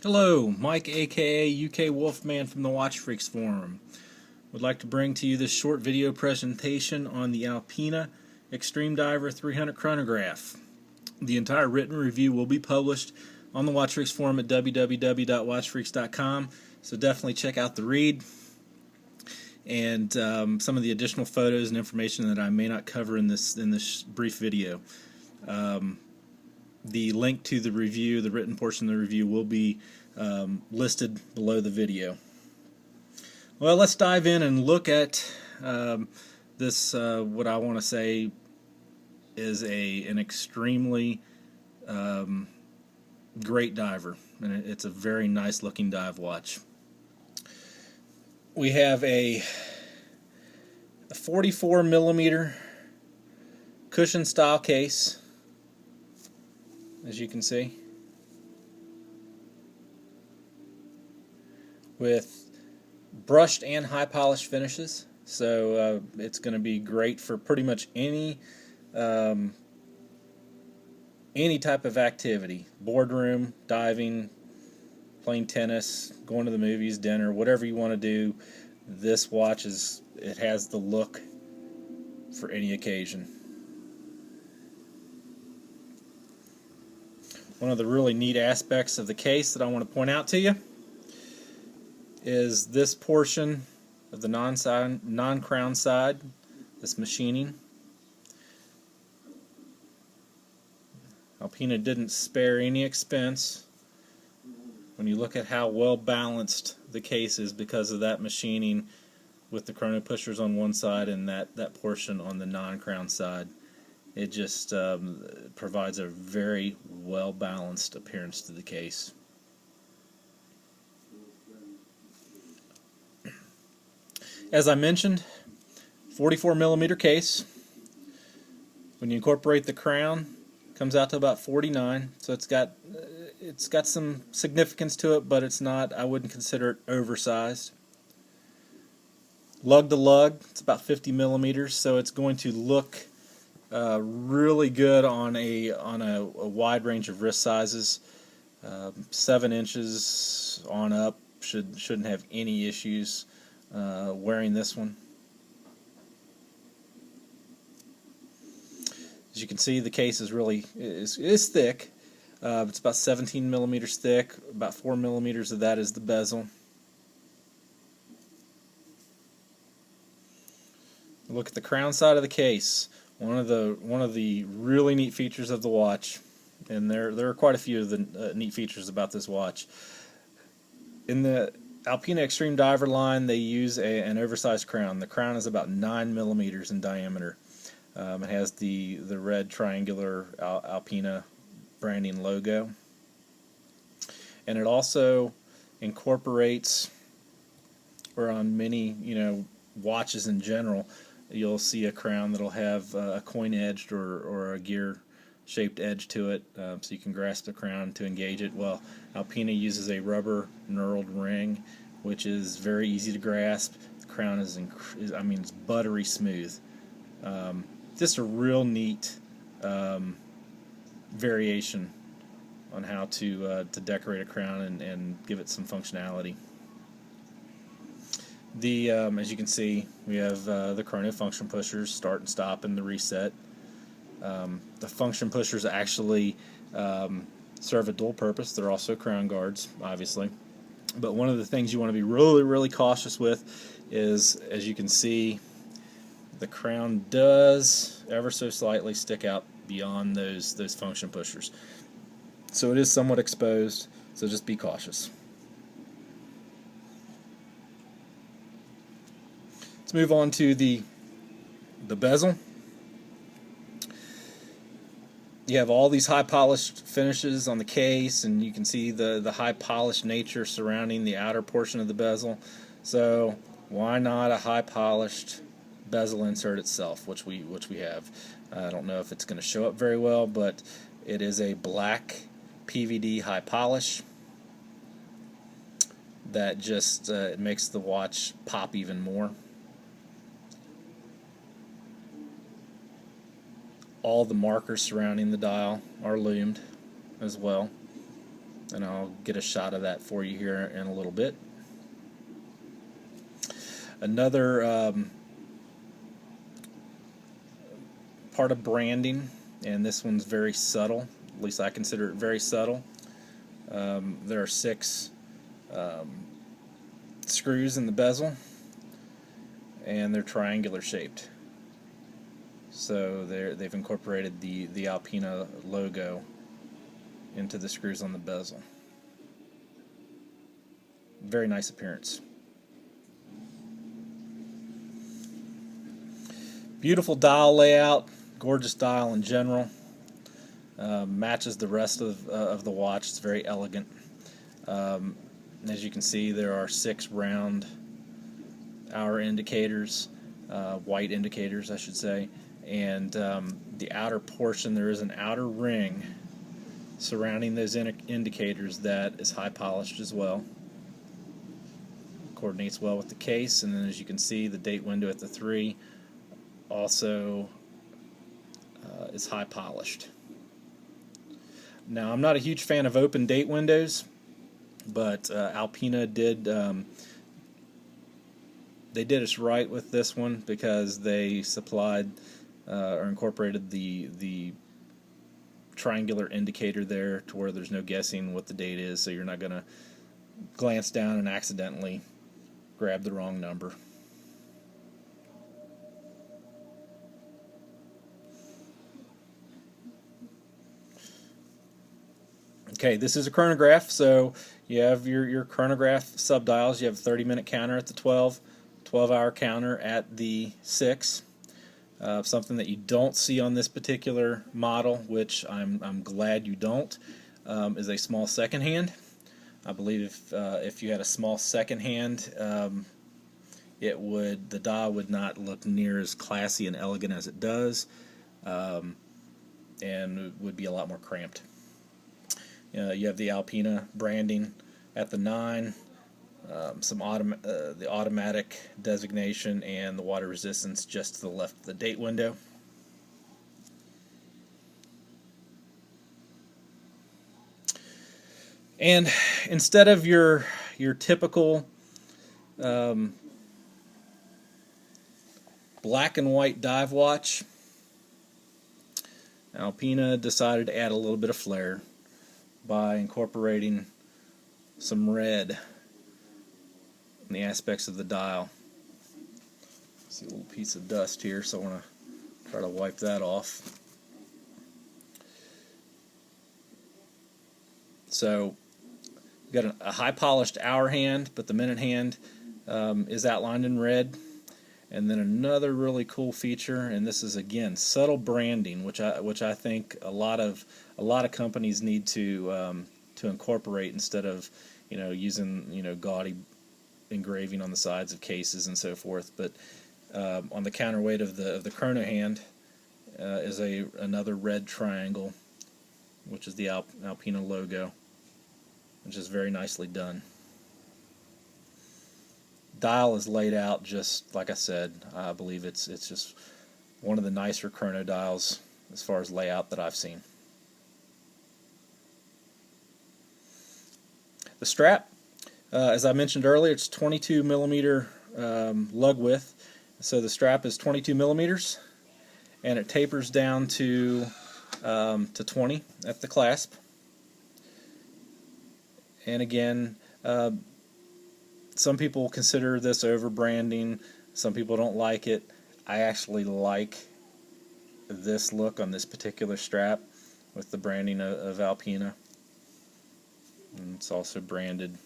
Hello, Mike aka UK Wolfman from the Watch Freaks Forum. Would like to bring to you this short video presentation on the Alpina Extreme Diver 300 Chronograph. The entire written review will be published on the Watch Freaks Forum at www.watchfreaks.com, so definitely check out the read and some of the additional photos and information that I may not cover in this brief video. The link to the review, the written portion of the review, will be listed below the video. Well, let's dive in and look at this, what I want to say is an extremely great diver, and it's a very nice looking dive watch. We have a 44 millimeter cushion style case, as you can see, with brushed and high polished finishes, so it's going to be great for pretty much any type of activity: boardroom, diving, playing tennis, going to the movies, dinner, whatever you want to do. This watch has the look for any occasion. One of the really neat aspects of the case that I want to point out to you is this portion of the non-crown side, this machining. Alpina didn't spare any expense when you look at how well balanced the case is because of that machining, with the chrono pushers on one side and that portion on the non-crown side. It just provides a very well balanced appearance to the case. As I mentioned, 44 millimeter case. When you incorporate the crown, it comes out to about 49. So it's got some significance to it, but it's not, I wouldn't consider it oversized. Lug to lug, it's about 50 millimeters, so it's going to look really good on a wide range of wrist sizes. 7 inches on up shouldn't have any issues wearing this one. As you can see, the case is thick. It's about 17 millimeters thick. About 4 millimeters of that is the bezel. Look at the crown side of the case. One of the really neat features of the watch, and there are quite a few of the neat features about this watch. In the Alpina Extreme Diver line, they use an oversized crown. The crown is about 9 millimeters in diameter. It has the red triangular Alpina branding logo, and it also incorporates, or on many watches in general, you'll see a crown that'll have a coin-edged or a gear-shaped edge to it, so you can grasp the crown to engage it. Well, Alpina uses a rubber knurled ring, which is very easy to grasp. The crown is it's buttery smooth. Just a real neat variation on how to decorate a crown and give it some functionality. As you can see, we have the chrono function pushers, start and stop, and the reset. The function pushers actually serve a dual purpose. They're also crown guards, obviously. But one of the things you want to be really cautious with is, as you can see, the crown does ever so slightly stick out beyond those function pushers. So it is somewhat exposed, so just be cautious. Let's move on to the bezel. You have all these high polished finishes on the case, and you can see the high polished nature surrounding the outer portion of the bezel. So why not a high polished bezel insert itself, which we have. I don't know if it's going to show up very well, but it is a black PVD high polish that just it makes the watch pop even more. All the markers surrounding the dial are lumed as well. and I'll get a shot of that for you here in a little bit. Another part of branding, and this one's very subtle, at least I consider it very subtle. There are 6 screws in the bezel, and they're triangular shaped. So they've incorporated the Alpina logo into the screws on the bezel. Very nice appearance. Beautiful dial layout, gorgeous dial in general. Matches the rest of the watch. It's very elegant. As you can see, there are 6 round hour indicators, white indicators I should say, and the outer portion, there is an outer ring surrounding those indicators that is high polished as well. Coordinates well with the case, and then as you can see, the date window at the 3 also is high polished. Now, I'm not a huge fan of open date windows, but Alpina did they did us right with this one, because they supplied or incorporated the triangular indicator there to where there's no guessing what the date is, so you're not going to glance down and accidentally grab the wrong number. Okay, this is a chronograph, so you have your chronograph subdials. You have a 30-minute counter at the 12, 12-hour counter at the 6. Something that you don't see on this particular model, which I'm glad you don't, is a small second hand. I believe if you had a small second hand, the dial would not look near as classy and elegant as it does, and it would be a lot more cramped. You have the Alpina branding at the 9, the automatic designation, and the water resistance just to the left of the date window. And instead of your typical black and white dive watch, Alpina decided to add a little bit of flair by incorporating some red in the aspects of the dial. See a little piece of dust here, so I want to try to wipe that off. So you've got a high polished hour hand, but the minute hand is outlined in red. And then another really cool feature, and this is again subtle branding, which I think a lot of companies need to incorporate instead of using gaudy engraving on the sides of cases and so forth. But on the counterweight of the chrono hand is another red triangle, which is the Alpina logo, which is very nicely done. Dial is laid out just like I said. I believe it's just one of the nicer chrono dials as far as layout that I've seen. The strap, as I mentioned earlier, it's 22 millimeter lug width. So the strap is 22 millimeters, and it tapers down to 20 at the clasp. And again, some people consider this over branding. Some people don't like it. I actually like this look on this particular strap with the branding of Alpina. And it's also branded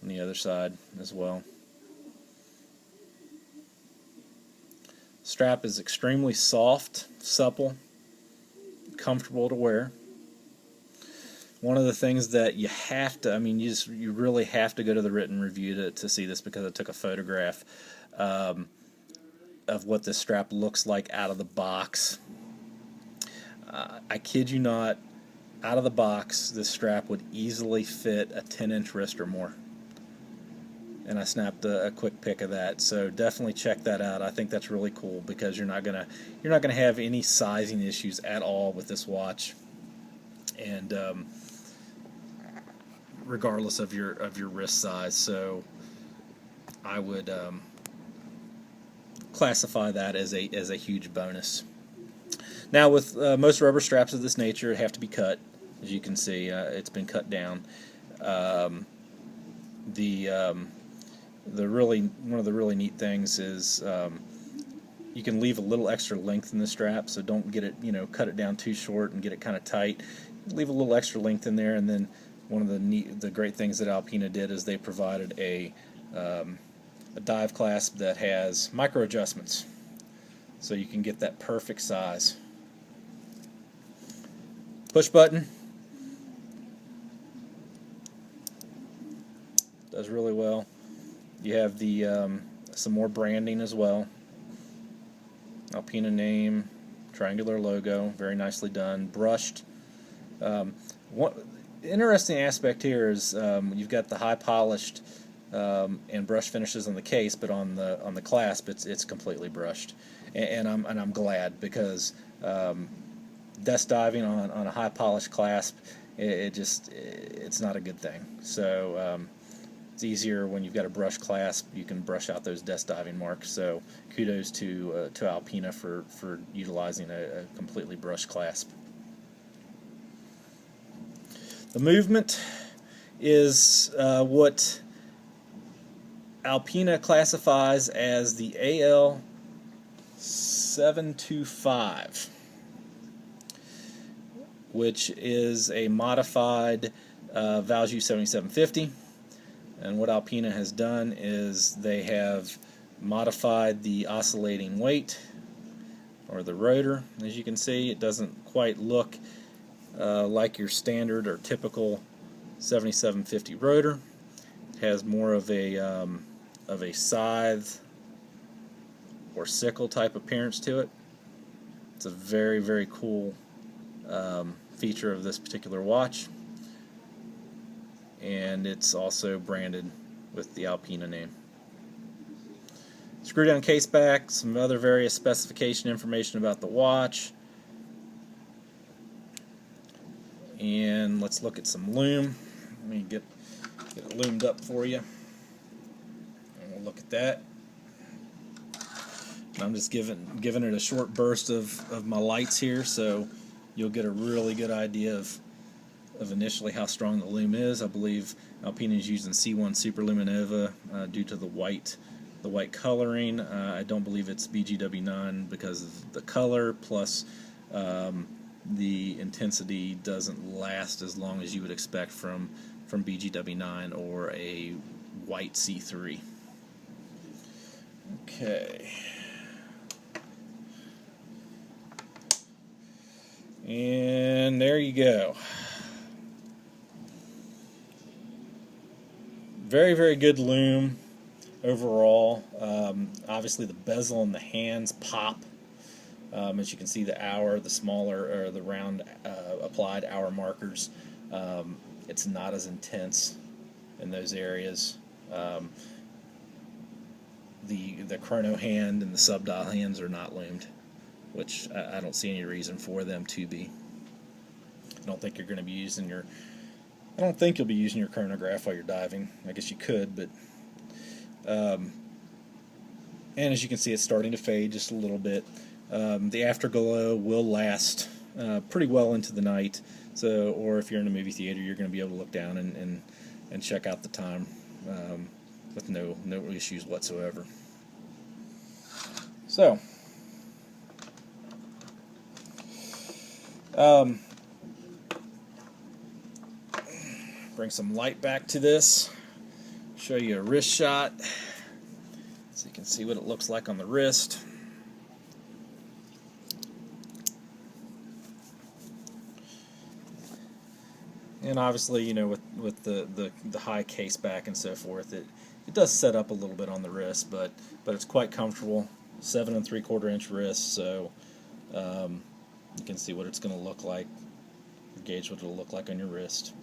on the other side as well. Strap is extremely soft, supple, comfortable to wear. One of the things that you have to, you really have to go to the written review to see this, because I took a photograph of what this strap looks like out of the box. I kid you not, out of the box, this strap would easily fit a 10-inch wrist or more. And I snapped a quick pic of that, so definitely check that out. I think that's really cool, because you're not gonna have any sizing issues at all with this watch. And regardless of your wrist size. So I would classify that as a huge bonus. Now, with most rubber straps of this nature, have to be cut. As you can see, it's been cut down. One of the really neat things is you can leave a little extra length in the strap, so don't get it, cut it down too short and get it kind of tight. Leave a little extra length in there, and then one of the great things that Alpina did is they provided a dive clasp that has micro adjustments, so you can get that perfect size. Push button does really well. You have the some more branding as well. Alpina name, triangular logo, very nicely done. Brushed. One interesting aspect here is you've got the high polished and brush finishes on the case, but on the clasp it's completely brushed, and I'm glad, because desk diving on a high polished clasp, it's not a good thing. So it's easier when you've got a brush clasp. You can brush out those desk diving marks. So kudos to Alpina for utilizing a completely brushed clasp. The movement is what Alpina classifies as the AL-725, which is a modified Valjoux 7750. And what Alpina has done is they have modified the oscillating weight, or the rotor. As you can see, it doesn't quite look like your standard or typical 7750 rotor. It has more of a scythe or sickle type appearance to it. It's a very, very cool feature of this particular watch, and it's also branded with the Alpina name. Screw down case back, some other various specification information about the watch, and let's look at some lume. Let me get it loomed up for you, and we'll look at that. I'm just giving it a short burst of my lights here, so you'll get a really good idea of initially how strong the lume is. I believe Alpina is using C1 Super Luminova due to the white coloring. I don't believe it's BGW9 because of the color, plus the intensity doesn't last as long as you would expect from BGW9 or a white C3. Okay. And there you go. Very, very good lume overall. Obviously the bezel and the hands pop. As you can see, the hour, the smaller or the round applied hour markers, it's not as intense in those areas. The chrono hand and the subdial hands are not loomed, which I don't see any reason for them to be. I don't think you're going to be using your. I don't think you'll be using your chronograph while you're diving. I guess you could, but. And as you can see, it's starting to fade just a little bit. The afterglow will last pretty well into the night. So, or if you're in a movie theater, you're going to be able to look down and check out the time with no issues whatsoever. So. Bring some light back to this. Show you a wrist shot so you can see what it looks like on the wrist. And obviously, you know, with the high case back and so forth, it does set up a little bit on the wrist, but it's quite comfortable. 7 3/4 inch wrist, so you can see what it's going to look like. Gauge what it'll look like on your wrist.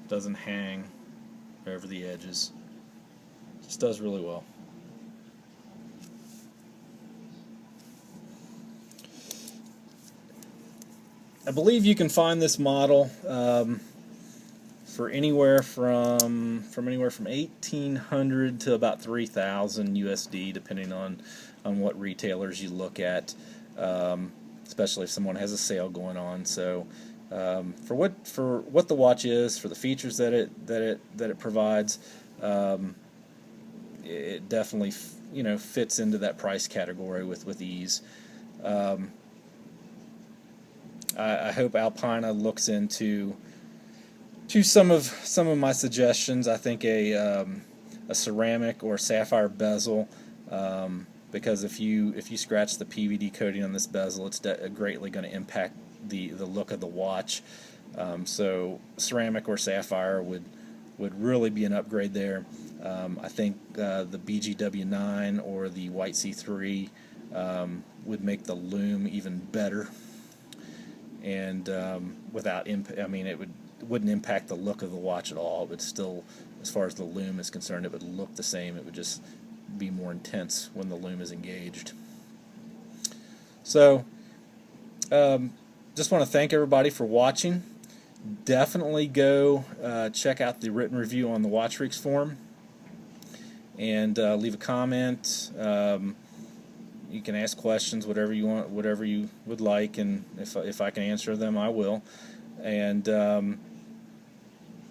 Doesn't hang over the edges. Just does really well. I believe you can find this model for anywhere from 1,800 to about 3,000 USD, depending on what retailers you look at, especially if someone has a sale going on. So for what the watch is, for the features that it provides, it definitely fits into that price category with ease. I hope Alpina looks into some of my suggestions. I think a ceramic or sapphire bezel, because if you scratch the PVD coating on this bezel, it's greatly going to impact the look of the watch. So ceramic or sapphire would really be an upgrade there. I think the BGW9 or the White C3 would make the Lume even better. And it wouldn't impact the look of the watch at all. It would still, as far as the Lume is concerned, it would look the same. It would just be more intense when the Lume is engaged. So, just want to thank everybody for watching. Definitely go check out the written review on the Watch Freaks forum and leave a comment. You can ask questions, whatever you want, whatever you would like, and if I can answer them, I will. And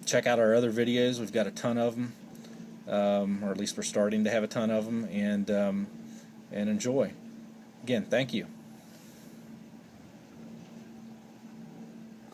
check out our other videos. We've got a ton of them, or at least we're starting to have a ton of them, and enjoy. Again, thank you.